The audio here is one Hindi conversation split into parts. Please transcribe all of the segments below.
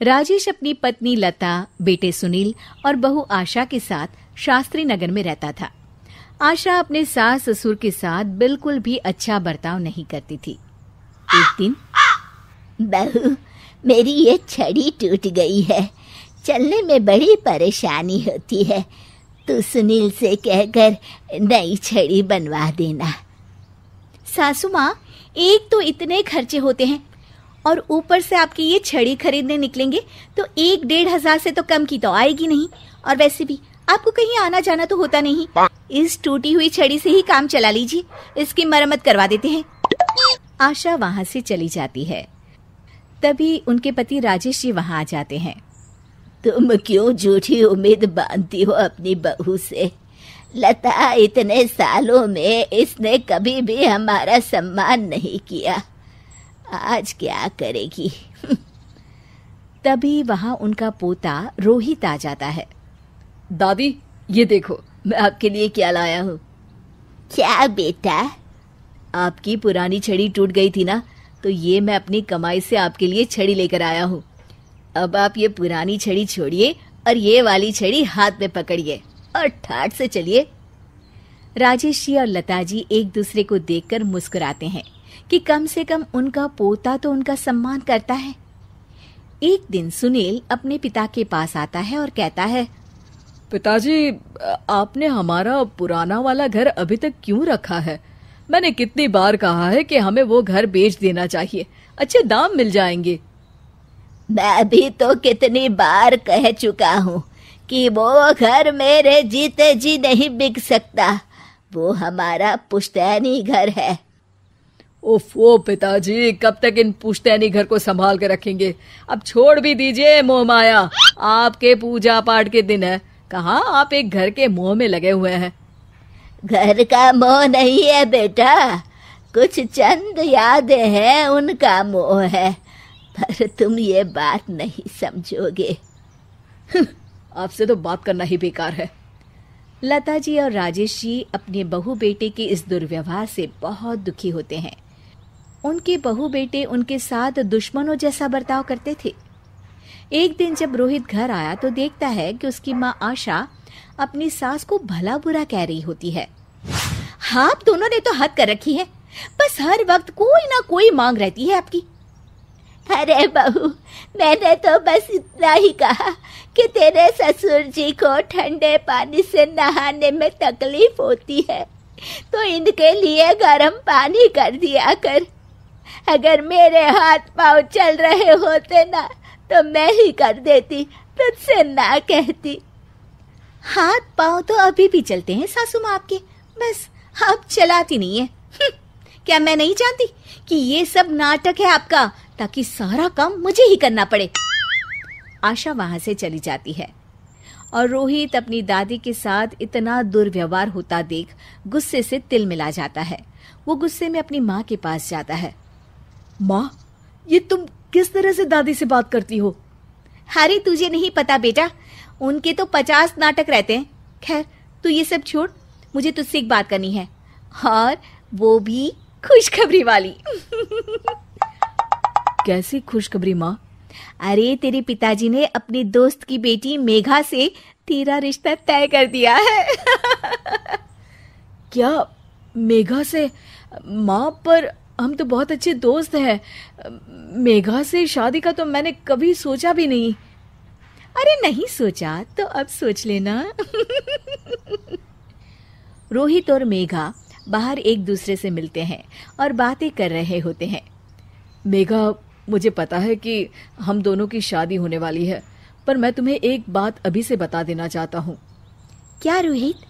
राजेश अपनी पत्नी लता, बेटे सुनील और बहू आशा के साथ शास्त्री नगर में रहता था। आशा अपने सास ससुर के साथ बिल्कुल भी अच्छा बर्ताव नहीं करती थी। एक दिन, बहू, मेरी ये छड़ी टूट गई है, चलने में बड़ी परेशानी होती है, तू सुनील से कहकर नई छड़ी बनवा देना। सासू माँ, एक तो इतने खर्चे होते हैं और ऊपर से आपकी ये छड़ी खरीदने निकलेंगे तो 1-1.5 से तो कम की तो आएगी नहीं। और वैसे भी आपको कहीं आना जाना तो होता नहीं, इस टूटी हुई छड़ी से ही काम चला लीजिए, इसकी मरम्मत करवा देते हैं। आशा वहाँ से चली जाती है। तभी उनके पति राजेश जी वहाँ आ जाते हैं। तुम क्यों झूठी उम्मीद बांधती हो अपनी बहू से? लता, इतने सालों में इसने कभी भी हमारा सम्मान नहीं किया, आज क्या करेगी? तभी वहाँ उनका पोता रोहित आ जाता है। दादी, ये देखो मैं आपके लिए क्या लाया हूँ। क्या बेटा? आपकी पुरानी छड़ी टूट गई थी ना, तो ये मैं अपनी कमाई से आपके लिए छड़ी लेकर आया हूँ। अब आप ये पुरानी छड़ी छोड़िए और ये वाली छड़ी हाथ में पकड़िए और ठाठ से चलिए। राजेश जी और लता जी एक दूसरे को देखकर मुस्कुराते हैं कि कम से कम उनका पोता तो उनका सम्मान करता है। एक दिन सुनील अपने पिता के पास आता है और कहता है, पिताजी, आपने हमारा पुराना वाला घर अभी तक क्यों रखा है? मैंने कितनी बार कहा है कि हमें वो घर बेच देना चाहिए, अच्छे दाम मिल जाएंगे। मैं भी तो कितनी बार कह चुका हूँ कि वो घर मेरे जीते जी नहीं बिक सकता, वो हमारा पुश्तैनी घर है। ओफो पिताजी, कब तक इन पुश्तैनी घर को संभाल के रखेंगे? अब छोड़ भी दीजिए मोह माया, आपके पूजा पाठ के दिन है, कहाँ आप एक घर के मोह में लगे हुए हैं। घर का मोह नहीं है बेटा, कुछ चंद यादें हैं, उनका मोह है, पर तुम ये बात नहीं समझोगे। आपसे तो बात करना ही बेकार है। लता जी और राजेश जी अपने बहू बेटे के इस दुर्व्यवहार से बहुत दुखी होते हैं। उनके बहू बेटे उनके साथ दुश्मनों जैसा बर्ताव करते थे। एक दिन जब रोहित घर आया तो देखता है कि उसकी माँ आशा अपनी सास को भला बुरा कह रही होती है। हाँ, आप दोनों ने तो हद कर रखी है, बस हर वक्त कोई ना कोई मांग रहती है आपकी। अरे बहू, मैंने तो बस इतना ही कहा कि तेरे ससुर जी को ठंडे पानी से नहाने में तकलीफ होती है, तो इनके लिए गर्म पानी कर दिया कर। अगर मेरे हाथ पांव चल रहे होते ना तो मैं ही कर देती, तुझसे ना कहती। हाथ पांव तो अभी भी चलते हैं सासू माँ आपके, बस आप चलाती नहीं है। क्या मैं नहीं जानती कि ये सब नाटक है आपका, ताकि सारा काम मुझे ही करना पड़े। आशा वहां से चली जाती है और रोहित अपनी दादी के साथ इतना दुर्व्यवहार होता देख गुस्से से तिल मिला जाता है। वो गुस्से में अपनी माँ के पास जाता है। माँ, ये तुम किस तरह से दादी से बात करती हो? अरे तुझे नहीं पता बेटा, उनके तो 50 नाटक रहते हैं। खैर तू ये सब छोड़, मुझे तुझसे एक बात करनी है, और वो भी खुशखबरी वाली। कैसी खुशखबरी माँ? अरे तेरे पिताजी ने अपने दोस्त की बेटी मेघा से तेरा रिश्ता तय कर दिया है। क्या मेघा से? माँ, पर हम तो बहुत अच्छे दोस्त हैं। मेघा से शादी का तो मैंने कभी सोचा भी नहीं। अरे नहीं सोचा तो अब सोच लेना। रोहित और मेघा बाहर एक दूसरे से मिलते हैं और बातें कर रहे होते हैं। मेघा, मुझे पता है कि हम दोनों की शादी होने वाली है, पर मैं तुम्हें एक बात अभी से बता देना चाहता हूँ। क्या रोहित?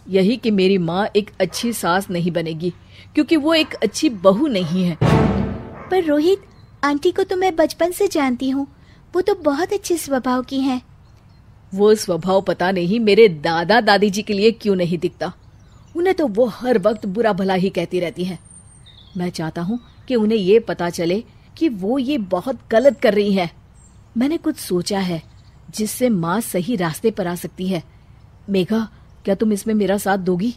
यही कि मेरी माँ एक अच्छी सास नहीं बनेगी, क्योंकि वो एक अच्छी बहू नहीं है। पर रोहित, आंटी को तो मैं बचपन से जानती हूँ, वो तो बहुत अच्छे स्वभाव की हैं। वो स्वभाव पता नहीं मेरे दादा दादी जी के लिए क्यों नहीं दिखता। उन्हें तो वो हर वक्त बुरा भला ही कहती रहती है। मैं चाहता हूँ कि उन्हें ये पता चले कि वो ये बहुत गलत कर रही है। मैंने कुछ सोचा है जिससे माँ सही रास्ते पर आ सकती है। मेघा, क्या तुम इसमें मेरा साथ दोगी?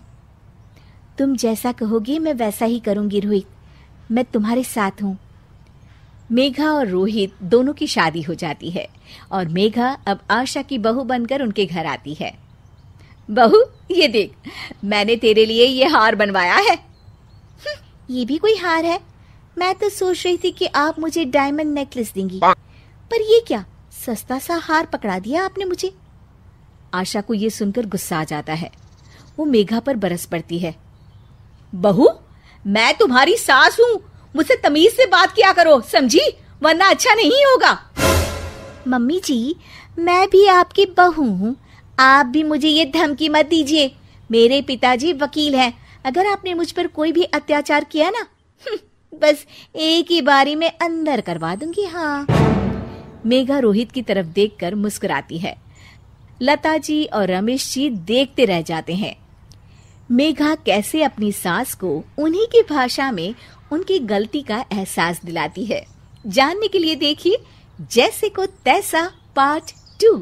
तुम जैसा कहोगी मैं वैसा ही करूंगी रोहित, मैं तुम्हारे साथ हूँ। मेघा और रोहित दोनों की शादी हो जाती है और मेघा अब आशा की बहू बनकर उनके घर आती है। बहू, ये देख, मैंने तेरे लिए ये हार बनवाया है। ये भी कोई हार है? मैं तो सोच रही थी कि आप मुझे डायमंड नेकलेस देंगी, पर ये क्या सस्ता सा हार पकड़ा दिया आपने मुझे। आशा को ये सुनकर गुस्सा आ जाता है। वो मेघा पर बरस पड़ती है। बहू, मैं तुम्हारी सास हूँ, मुझसे तमीज से बात किया करो, समझी? वरना अच्छा नहीं होगा। मम्मी जी, मैं भी आपकी बहू हूँ, आप भी मुझे ये धमकी मत दीजिए। मेरे पिताजी वकील हैं, अगर आपने मुझ पर कोई भी अत्याचार किया ना, बस एक ही बारी में अंदर करवा दूंगी। हाँ। मेघा रोहित की तरफ देखकर मुस्कुराती है। लता जी और रमेश जी देखते रह जाते हैं। मेघा कैसे अपनी सास को उन्हीं की भाषा में उनकी गलती का एहसास दिलाती है। जानने के लिए देखिए जैसे को तैसा पार्ट 2।